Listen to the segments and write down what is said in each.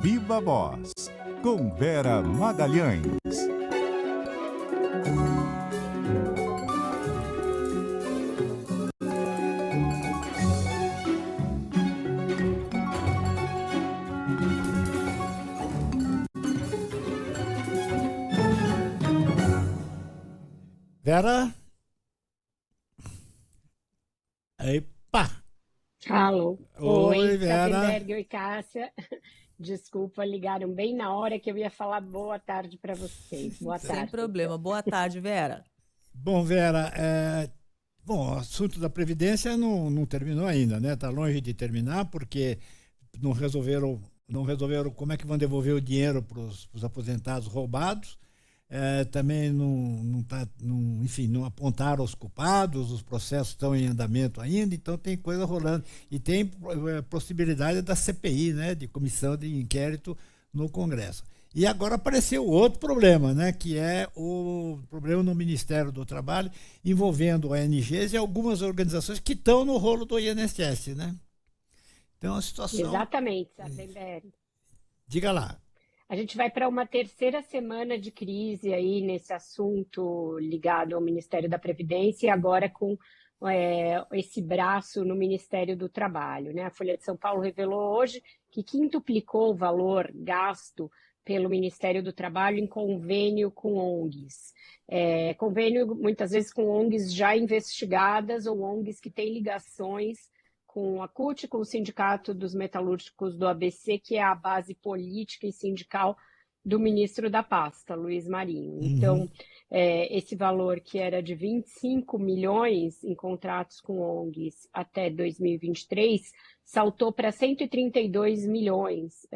Viva Voz, com Vera Magalhães. Vera? Epa! Alô. Oi, Vera. Katzenberg, oi, Cássia. Desculpa, ligaram bem na hora que eu ia falar boa tarde para vocês. Boa tarde. Sem problema. Boa tarde, Vera. Bom, Vera, o assunto da Previdência não terminou ainda, né? Está longe de terminar, porque não resolveram como é que vão devolver o dinheiro para os aposentados roubados. Também não apontaram os culpados, os processos estão em andamento ainda, então tem coisa rolando. E tem possibilidade da CPI, né, de comissão de inquérito no Congresso. E agora apareceu outro problema, né, que é o problema no Ministério do Trabalho, envolvendo ONGs e algumas organizações que estão no rolo do INSS, né? Então a situação... Exatamente, Katzenberg. Diga lá. A gente vai para uma terceira semana de crise aí nesse assunto ligado ao Ministério da Previdência e agora com esse braço no Ministério do Trabalho, né? A Folha de São Paulo revelou hoje que quintuplicou o valor gasto pelo Ministério do Trabalho em convênio com ONGs. Convênio, muitas vezes, com ONGs já investigadas ou ONGs que têm ligações com a CUT, com o Sindicato dos Metalúrgicos do ABC, que é a base política e sindical do ministro da pasta, Luiz Marinho. Então, esse valor que era de 25 milhões em contratos com ONGs até 2023, saltou para 132 milhões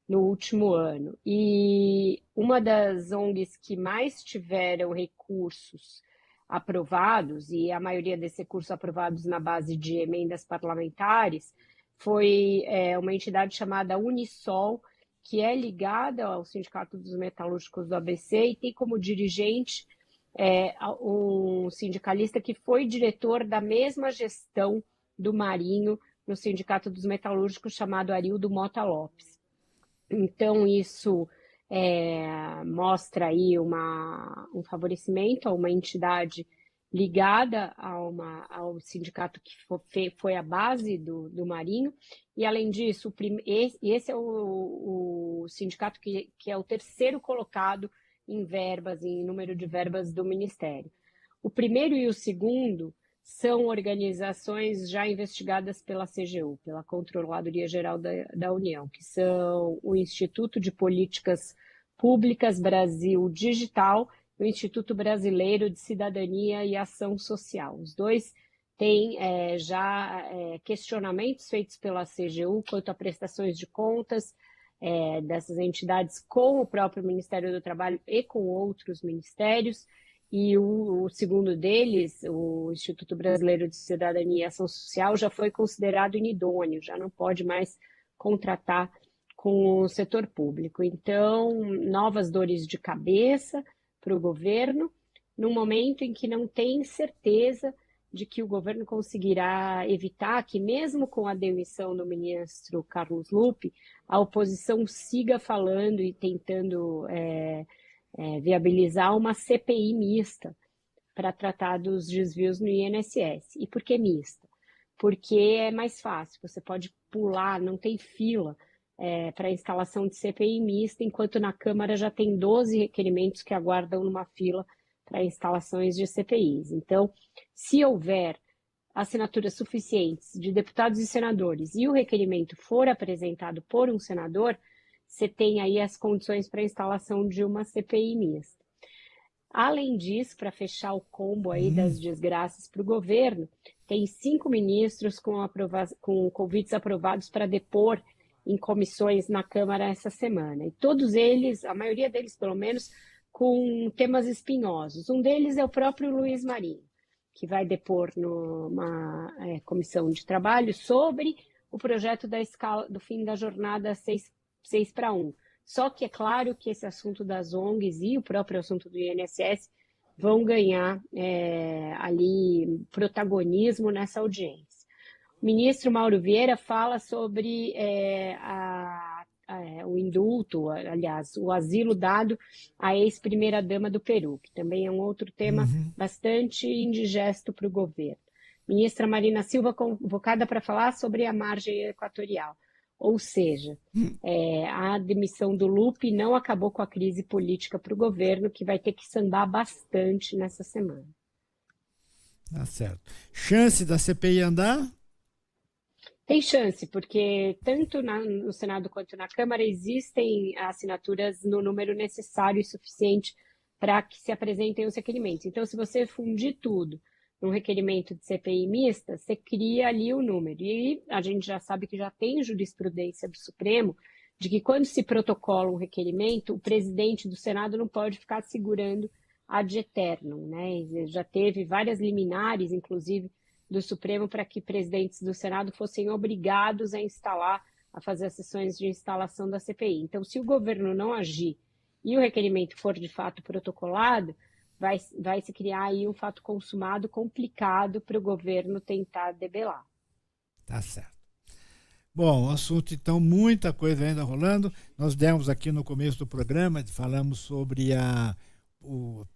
no último ano. E uma das ONGs que mais tiveram recursos aprovados, e a maioria desses recursos aprovados na base de emendas parlamentares, foi uma entidade chamada Unisol, que é ligada ao Sindicato dos Metalúrgicos do ABC e tem como dirigente um sindicalista que foi diretor da mesma gestão do Marinho no Sindicato dos Metalúrgicos, chamado Arildo Mota Lopes. Então, isso mostra aí um favorecimento a uma entidade ligada ao sindicato que foi a base do Marinho, e além disso, esse é o sindicato que é o terceiro colocado em verbas, em número de verbas do Ministério. O primeiro e o segundo são organizações já investigadas pela CGU, pela Controladoria Geral da União, que são o Instituto de Políticas Públicas Brasil Digital e o Instituto Brasileiro de Cidadania e Ação Social. Os dois têm já questionamentos feitos pela CGU quanto a prestações de contas dessas entidades com o próprio Ministério do Trabalho e com outros ministérios. E o segundo deles, o Instituto Brasileiro de Cidadania e Ação Social, já foi considerado inidôneo, já não pode mais contratar com o setor público. Então, novas dores de cabeça para o governo, num momento em que não tem certeza de que o governo conseguirá evitar que, mesmo com a demissão do ministro Carlos Lupe, a oposição siga falando e tentando viabilizar uma CPI mista para tratar dos desvios no INSS. E por que mista? Porque é mais fácil, você pode pular, não tem fila para a instalação de CPI mista, enquanto na Câmara já tem 12 requerimentos que aguardam numa fila para instalações de CPIs. Então, se houver assinaturas suficientes de deputados e senadores e o requerimento for apresentado por um senador, você tem aí as condições para a instalação de uma CPI mista. Além disso, para fechar o combo aí das desgraças para o governo, tem 5 ministros com convites aprovados para depor em comissões na Câmara essa semana. E todos eles, a maioria deles pelo menos, com temas espinhosos. Um deles é o próprio Luiz Marinho, que vai depor numa comissão de trabalho sobre o projeto da escala do fim da jornada 6-1. Só que é claro que esse assunto das ONGs e o próprio assunto do INSS vão ganhar ali protagonismo nessa audiência. O ministro Mauro Vieira fala sobre a o indulto, aliás, o asilo dado à ex-primeira-dama do Peru, que também é um outro tema bastante indigesto para o governo. Ministra Marina Silva convocada para falar sobre a margem equatorial. Ou seja, a demissão do Lupe não acabou com a crise política para o governo, que vai ter que sambar bastante nessa semana. Tá certo. Chance da CPI andar? Tem chance, porque tanto no Senado quanto na Câmara existem assinaturas no número necessário e suficiente para que se apresentem os requerimentos. Então, se você fundir tudo num requerimento de CPI mista, você cria ali o número. E a gente já sabe que já tem jurisprudência do Supremo de que quando se protocola um requerimento, o presidente do Senado não pode ficar segurando ad eternum, né? Já teve várias liminares, inclusive, do Supremo para que presidentes do Senado fossem obrigados a fazer as sessões de instalação da CPI. Então, se o governo não agir e o requerimento for de fato protocolado, vai se criar aí um fato consumado complicado para o governo tentar debelar. Tá certo. Bom, o assunto, então, muita coisa ainda rolando. Nós demos aqui no começo do programa, falamos sobre a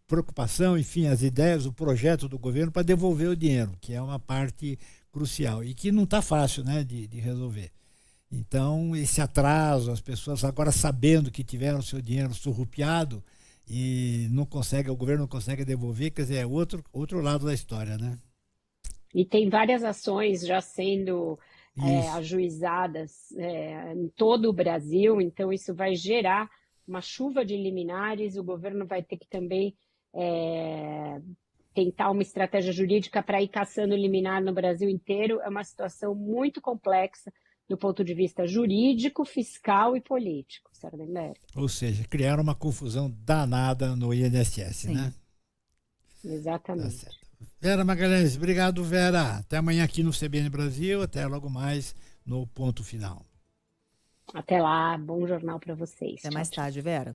preocupação, enfim, as ideias, o projeto do governo para devolver o dinheiro, que é uma parte crucial e que não está fácil, né, de resolver. Então, esse atraso, as pessoas agora sabendo que tiveram seu dinheiro surrupiado e não consegue, o governo não consegue devolver, quer dizer, é outro lado da história, né? E tem várias ações já sendo ajuizadas em todo o Brasil, então isso vai gerar uma chuva de liminares, o governo vai ter que também tentar uma estratégia jurídica para ir caçando liminar no Brasil inteiro. É uma situação muito complexa do ponto de vista jurídico, fiscal e político, Sardenberg. Ou seja, criaram uma confusão danada no INSS, Sim. né? Exatamente. Tá certo. Vera Magalhães, obrigado, Vera. Até amanhã aqui no CBN Brasil, até logo mais no Ponto Final. Até lá, bom jornal para vocês. Até mais tarde, Vera.